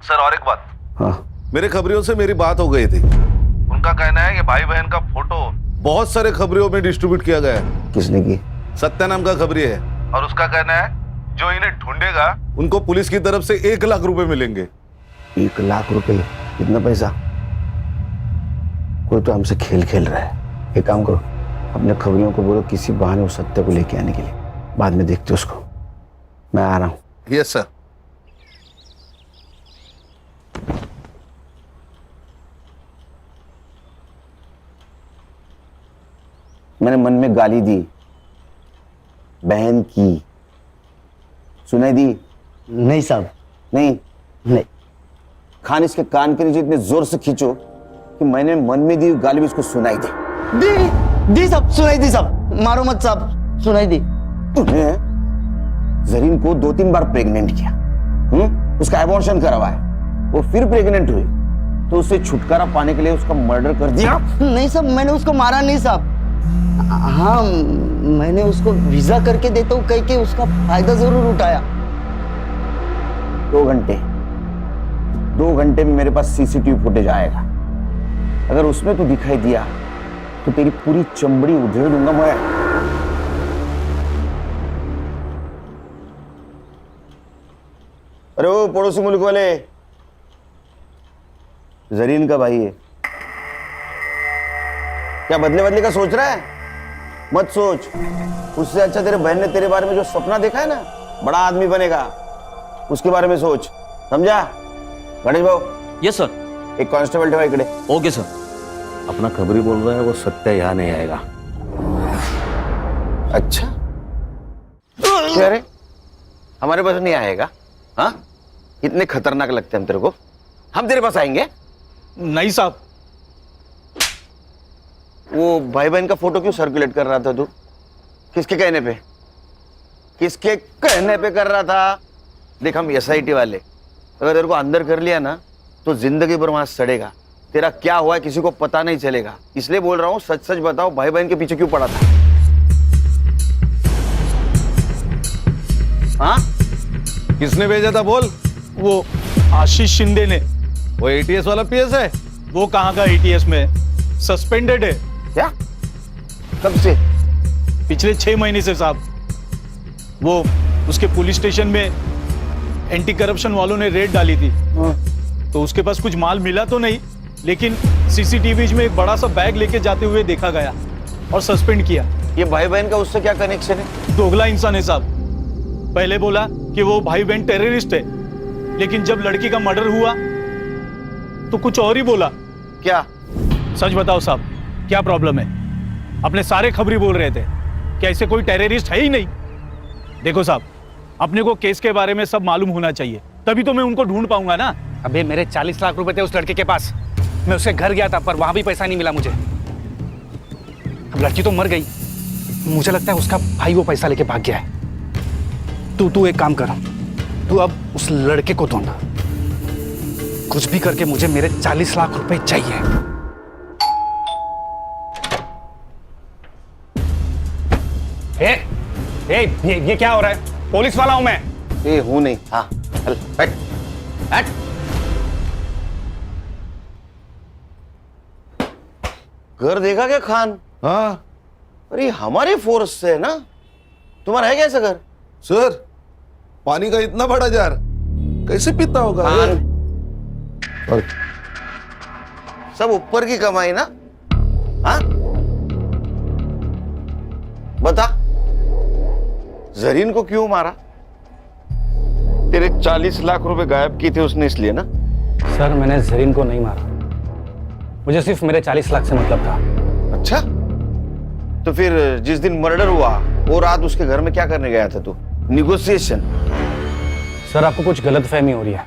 F: सर और एक बात,
M: हाँ
F: मेरे खबरियों से मेरी बात हो गई थी। उनका कहना है कि भाई बहन का फोटो बहुत सारे खबरियों में डिस्ट्रीब्यूट किया गया है।
M: किसने की?
F: सत्या नाम का खबरी है, और उसका कहना है जो इन्हें ढूंढेगा उनको पुलिस की तरफ से 1 लाख रुपए मिलेंगे।
M: 1 लाख रुपए? कितना पैसा? कोई तो हमसे खेल खेल रहा है। एक काम करो, अपने खबरियों को बोलो किसी बहाने उस सत्य को लेके आने के लिए, बाद में देखते उसको। मैं आ रहा हूं।
F: Yes sir.
M: मैंने मन में गाली दी, बहन की, सुनाई दी? नहीं साहब, नहीं। खान इसके कान के नीचे इतने जोर से खींचो कि मैंने मन में दी गाली भी इसको सुनाई दी साहब, सुनाई दी साहब। मारो मत साहब, सुनाई दी। तूने जरीन को 2-3 बार प्रेग्नेंट किया, उसका एबॉर्शन करवाया, वो फिर प्रेग्नेंट हुई, तो उससे छुटकारा पाने के लिए उसका मर्डर कर दिया? नहीं साहब, मैंने उसको मारा नहीं साहब। हाँ, मैंने उसको वीजा करके देता हूँ कह के उसका फायदा जरूर उठाया। 2 घंटे में मेरे पास सीसीटीवी फुटेज आएगा। अगर उसमें तू दिखाई दिया तो तेरी पूरी चमड़ी उधेड़ दूंगा मैं। अरे वो पड़ोसी मुल्क वाले, जरीन का भाई है क्या? बदले का सोच रहा है? मत सोच। उससे अच्छा तेरे बहन ने तेरे बारे में जो सपना देखा है ना, बड़ा आदमी बनेगा, उसके बारे में सोच, समझा? गणेश भाऊ।
H: Yes sir.
M: एक कांस्टेबल ठेवा इकडे।
H: Okay sir.
F: अपना खबरी बोल रहा है वो सत्या यहाँ नहीं आएगा।
M: अच्छा, क्या रे? हमारे पास नहीं आएगा? हाँ, इतने खतरनाक लगते हैं हम तेरे को? हम तेरे पास आएंगे?
Q: नहीं साहब।
M: वो भाई बहन का फोटो क्यों सर्कुलेट कर रहा था तू? किसके कहने पे? किसके कहने पे कर रहा था? देख, हम SIT वाले, अगर तेरे को अंदर कर लिया ना तो जिंदगी भर वहां सड़ेगा। तेरा क्या हुआ है किसी को पता नहीं चलेगा, इसलिए बोल रहा हूँ सच सच बताओ, भाई बहन के पीछे क्यों पड़ा था? हाँ,
F: किसने भेजा था बोल?
Q: वो आशीष शिंदे ने।
F: वो ATS वाला PS है?
Q: वो कहाँ का ATS में, सस्पेंडेड है।
M: क्या? कब से?
Q: पिछले 6 महीने से साहब। वो उसके पुलिस स्टेशन में एंटी करप्शन वालों ने रेड डाली थी, तो उसके पास कुछ माल मिला तो नहीं, लेकिन CCTVs में एक बड़ा सा बैग लेके जाते हुए देखा गया और सस्पेंड किया।
M: ये भाई बहन का उससे क्या कनेक्शन है?
Q: दोगला इंसान है साहब। पहले बोला कि वो भाई बहन टेररिस्ट है, लेकिन जब लड़की का मर्डर हुआ तो कुछ और ही बोला।
M: क्या?
Q: सच बताओ साहब, क्या प्रॉब्लम है? अपने सारे खबरी बोल रहे थे कि ऐसे कोई टेररिस्ट है ही नहीं। देखो साहब, अपने को केस के बारे में सब मालूम होना चाहिए, तभी तो मैं उनको ढूंढ पाऊंगा ना।
J: अबे मेरे 40 लाख रुपए थे उस लड़के के पास, मैं उसके घर गया था पर वहां भी पैसा नहीं मिला मुझे। अब लड़की तो मर गई, मुझे लगता है उसका भाई वो पैसा लेके भाग गया है। तू एक काम कर, तू अब उस लड़के को ढूंढ, कुछ भी करके मुझे मेरे 40 लाख रुपए चाहिए। ये क्या हो रहा है? पुलिस वाला हूं मैं।
M: ये हूं नहीं। हाँ, चल बैठ बैठ। घर देखा क्या खान?
F: हाँ।
M: अरे हमारे फोर्स से है ना? तुम्हारा है क्या ऐसा घर?
F: सर, पानी का इतना बड़ा जार कैसे पीता होगा?
M: और सब ऊपर की कमाई ना? हाँ, बता, जरीन को क्यों मारा? तेरे 40 लाख रुपए गायब किए थे उसने, इसलिए ना?
J: सर, मैंने जरीन को नहीं मारा, मुझे सिर्फ मेरे 40 लाख से मतलब था।
M: अच्छा, तो फिर जिस दिन मर्डर हुआ वो रात उसके घर में क्या करने गया था तू? निगोशिएशन?
J: सर, आपको कुछ गलतफहमी हो रही है,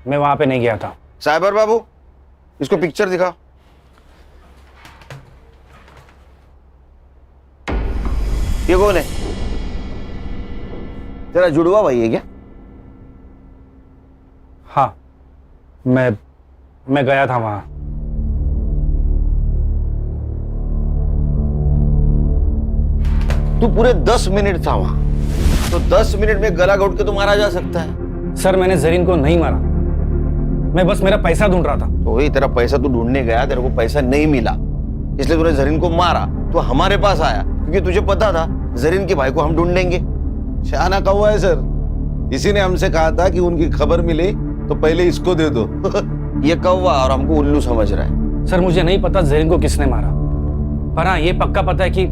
J: मैं वहां पे नहीं गया था।
M: साइबर बाबू, इसको पिक्चर दिखाओ। ये कौन है? तेरा जुड़वा भाई है क्या?
J: हाँ, मैं गया था वहां।
M: तू पूरे 10 मिनट था वहां, तो 10 मिनट में गला घोट के तो मारा जा सकता है।
J: सर, मैंने जरीन को नहीं मारा, मैं बस मेरा पैसा ढूंढ रहा था।
B: तो वही तेरा पैसा तू ढूंढने गया, तेरे को पैसा नहीं मिला, इसलिए तूने जरीन को मारा। तो हमारे पास आया क्योंकि तुझे पता था जरीन के भाई को हम ढूंढ लेंगे।
F: शाना कौवा है सर, इसी ने हमसे कहा था कि उनकी खबर मिले तो पहले इसको दे दो।
B: ये कौवा और हमको उल्लू समझ रहा है।
J: सर मुझे नहीं पता जरीन को किसने मारा, पर हाँ ये पक्का पता है कि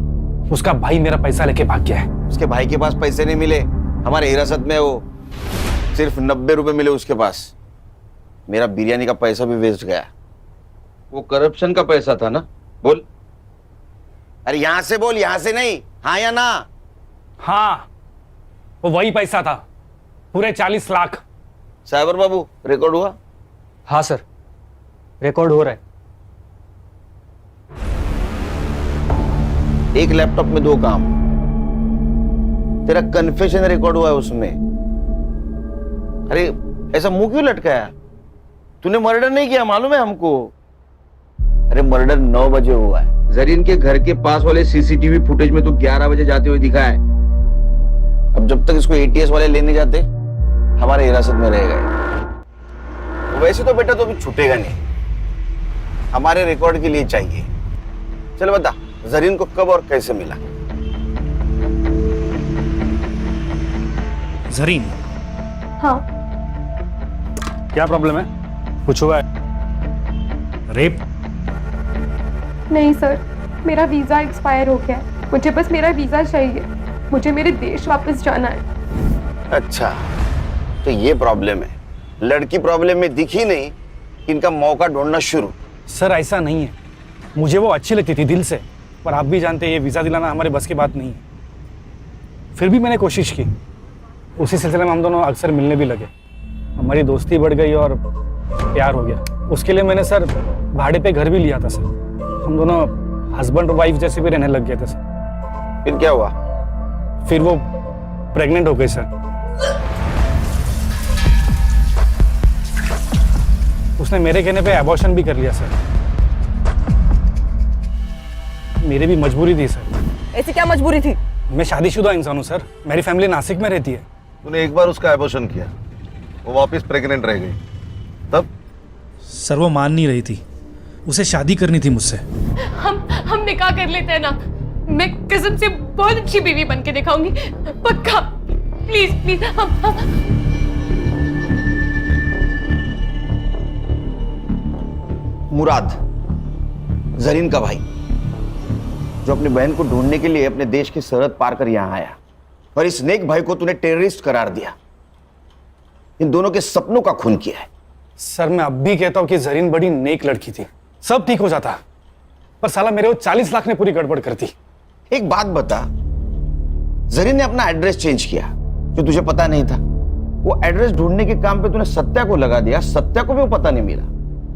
J: उसका भाई मेरा पैसा लेके भाग गया है।
B: उसके भाई के पास पैसे नहीं मिले, हमारे हिरासत में वो सिर्फ 90 रुपए मिले उसके पास। मेरा बिरयानी का पैसा भी वेस्ट गया। वो करप्शन का पैसा था ना? बोल, अरे यहां से बोल, यहां से नहीं, हाँ या ना?
J: हाँ वो वही पैसा था, पूरे 40 लाख।
B: साइबर बाबू रिकॉर्ड हुआ?
O: हाँ सर, रिकॉर्ड हो रहा है।
B: एक लैपटॉप में 2 काम। तेरा कन्फेशन रिकॉर्ड हुआ है उसमें। अरे ऐसा मुंह क्यों लटकाया? तूने मर्डर नहीं किया, मालूम है हमको। अरे मर्डर 9 बजे हुआ है। जरीन के घर के पास वाले सीसीटीवी फुटेज में तो 11 बजे जाते हुए दिखा है। अब जब तक इसको एटीएस वाले लेने जाते, हमारे हिरासत में रहेगा। वैसे तो बेटा तो अभी छूटेगा नहीं, हमारे रिकॉर्ड के लिए चाहिए। चल बता, जरीन को कब और कैसे मिला?
J: जरीन?
P: हाँ।
J: क्या प्रॉब्लम है? कुछ हुआ है? रेप?
C: नहीं सर, मेरा वीज़ा एक्सपायर हो गया है। मुझे बस मेरा वीज़ा चाहिए, मुझे मेरे देश वापस जाना है।
B: अच्छा, तो ये प्रॉब्लम है। लड़की प्रॉब्लम में दिखी नहीं, इनका मौका ढूंढना शुरू।
J: सर ऐसा नहीं है, मुझे वो अच्छी लगती थी दिल से, पर आप भी जानते हैं ये वीज़ा दिलाना हमारे बस की बात नहीं है। फिर भी मैंने कोशिश की। उसी सिलसिले में हम दोनों अक्सर मिलने भी लगे, हमारी दोस्ती बढ़ गई और प्यार हो गया। उसके लिए मैंने सर भाड़े पे घर भी लिया था सर। हम दोनों हस्बैंड और वाइफ जैसे भी रहने लग गए थे सर।
B: फिर क्या हुआ?
J: फिर वो प्रेग्नेंट हो गई सर। उसने मेरे कहने पे अबॉर्शन भी कर लिया सर। मेरी भी मजबूरी थी सर।
N: ऐसी क्या मजबूरी थी?
J: मैं शादीशुदा इंसान हूँ सर, मेरी फैमिली नासिक में रहती है।
F: तूने एक बार उसका एबॉर्शन किया, वो वापस प्रेग्नेंट रह गई, तब?
R: सर वो मान नहीं रही थी, उसे शादी करनी थी मुझसे।
C: हम निकाह कर लेते हैं ना। मैं कसम से बहुत अच्छी बीवी बन के दिखाऊंगी, पक्का। प्लीज प्लीज
B: मुराद, जरीन का भाई, जो अपनी बहन को ढूंढने के लिए अपने देश की सरहद पार कर यहां आया, और इस नेक भाई को तूने टेररिस्ट करार दिया। इन दोनों के सपनों का खून किया है।
J: सर मैं अब भी कहता हूँ कि जरीन बड़ी नेक लड़की थी, सब ठीक हो जाता, पर साला मेरे वो 40 लाख ने पूरी गड़बड़ कर दी।
B: एक बात बता, जरीन ने अपना एड्रेस चेंज किया जो तुझे पता नहीं था। वो एड्रेस ढूंढने के काम पे तूने सत्या को लगा दिया, सत्या को भी वो पता नहीं मिला।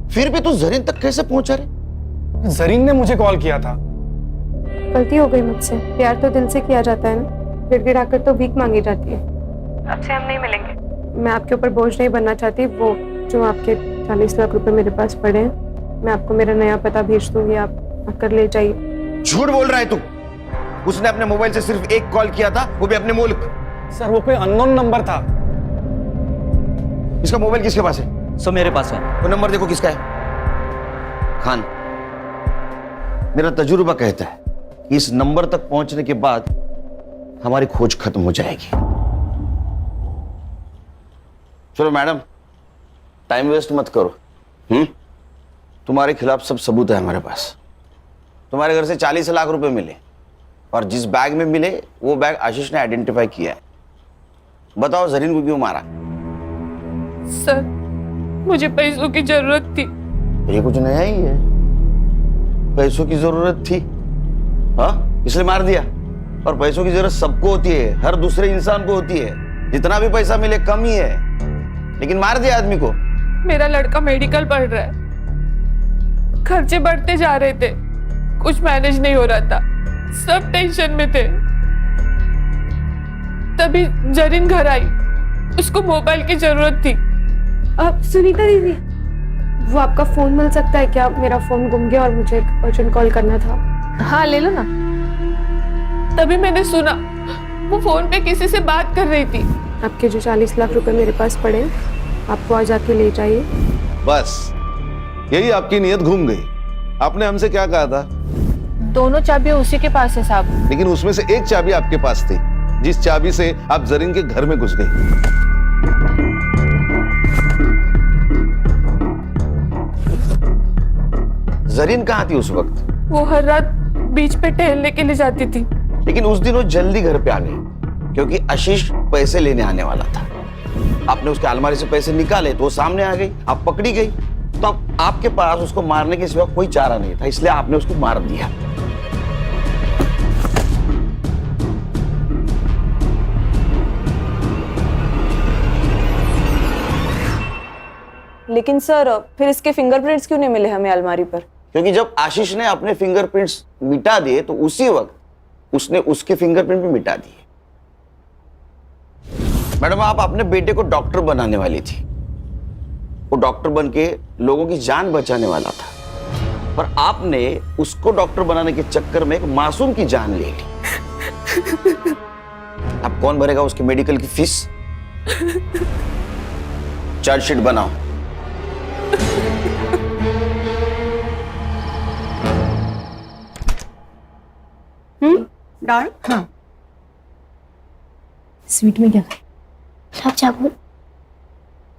B: फिर भी तू जरीन तक कैसे पहुंचा रे?
J: जरीन ने मुझे कॉल किया था।
C: गलती हो गई मुझसे, प्यार तो दिल से किया जाता है ना, गिड़गिड़ाकर तो भीख मांगी जाती है। अब से हम नहीं मिलेंगे। मैं आपके ऊपर बोझ नहीं बनना चाहती। वो जो आपके 40 लाख रुपए मेरे पास पड़े हैं, मैं आपको मेरा नया पता भेज दूंगी, आप आकर ले जाइए।
B: झूठ बोल रहा है तू। उसने अपने मोबाइल से सिर्फ एक कॉल किया था, वो भी अपने मुल्क।
J: सर वो कोई अननोन नंबर था।
B: इसका मोबाइल किसके पास है?
H: सर मेरे पास है।
B: वो नंबर देखो किसका है। खान, मेरा तजुर्बा कहता है कि इस नंबर तक पहुंचने के बाद हमारी खोज खत्म हो जाएगी। चलो मैडम, टाइम वेस्ट मत करो। तुम्हारे खिलाफ सब सबूत है हमारे पास। तुम्हारे घर से 40 लाख रुपए मिले, और जिस बैग में मिले वो बैग आशीष ने आइडेंटिफाई किया है। बताओ जरीन को क्यों मारा?
G: सर मुझे पैसों की जरूरत थी।
B: ये कुछ नया ही है, पैसों की जरूरत थी, हाँ इसलिए मार दिया। और पैसों की जरूरत सबको होती है, हर दूसरे इंसान को होती है। जितना भी पैसा मिले कम ही है, लेकिन मार दिया आदमी को।
G: मेरा लड़का मेडिकल पढ़ रहा है, खर्चे बढ़ते जा रहे थे, कुछ मैनेज नहीं हो रहा था, सब टेंशन में थे। तभी जरीन घर आई, उसको मोबाइल की जरूरत थी।
C: अब सुनीता दीदी, वो आपका फोन मिल सकता है क्या? मेरा फोन गुम गया और मुझे एक अर्जेंट कॉल करना था।
G: हाँ ले लो ना। तभी मैंने सुना वो फोन पे किसी से बात कर रही थी।
C: आपके जो 40 लाख रुपए मेरे पास पड़े, आपको आज आके ले जाइए।
F: बस यही आपकी नीयत घूम गई। आपने हमसे क्या कहा था?
G: दोनों चाबियां उसी के पास है साहब।
F: लेकिन उसमें से एक चाबी आपके पास थी, जिस चाबी से आप जरीन के घर में घुस गई।
B: जरीन कहाँ थी उस वक्त?
G: वो हर रात बीच पे टहलने के लिए जाती थी।
B: लेकिन उस दिन वो जल्दी घर पे आ गई क्योंकि आशीष पैसे लेने आने वाला था। आपने उसके अलमारी से पैसे निकाले तो वो सामने आ गई, आप पकड़ी गई। तो अब आपके पास उसको मारने के सिवा कोई चारा नहीं था, इसलिए आपने उसको मार दिया।
N: लेकिन सर फिर इसके फिंगरप्रिंट्स क्यों नहीं मिले हमें अलमारी पर?
B: क्योंकि जब आशीष ने अपने फिंगरप्रिंट्स मिटा दिए तो उसी वक्त उसने उसके फिंगरप्रिंट भी मिटा दिए। मैडम, आप अपने बेटे को डॉक्टर बनाने वाली थी। वो डॉक्टर बन के लोगों की जान बचाने वाला था, पर आपने उसको डॉक्टर बनाने के चक्कर में एक मासूम की जान ले ली। अब कौन भरेगा उसके मेडिकल की फीस? चार्जशीट बनाओ।
P: दाल?
E: हाँ। स्वीट में क्या?
D: गुलाब जामुन।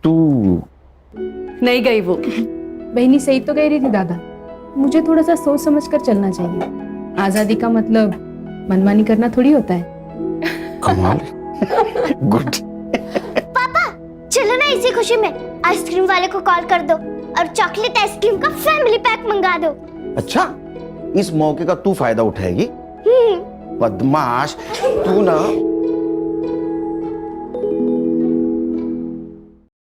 B: तू
P: नहीं गई वो।
E: बहनी सही तो कह रही थी दादा, मुझे थोड़ा सा सोच समझ कर चलना चाहिए। आजादी का मतलब मनमानी करना थोड़ी होता है।
B: कमाल। गुड।
D: पापा चलो ना, इसी खुशी में आइसक्रीम वाले को कॉल कर दो और चॉकलेट आइसक्रीम का फैमिली पैक मंगा दो।
B: अच्छा, इस मौके का तू फायदा उठाएगी? बदमाश तू ना।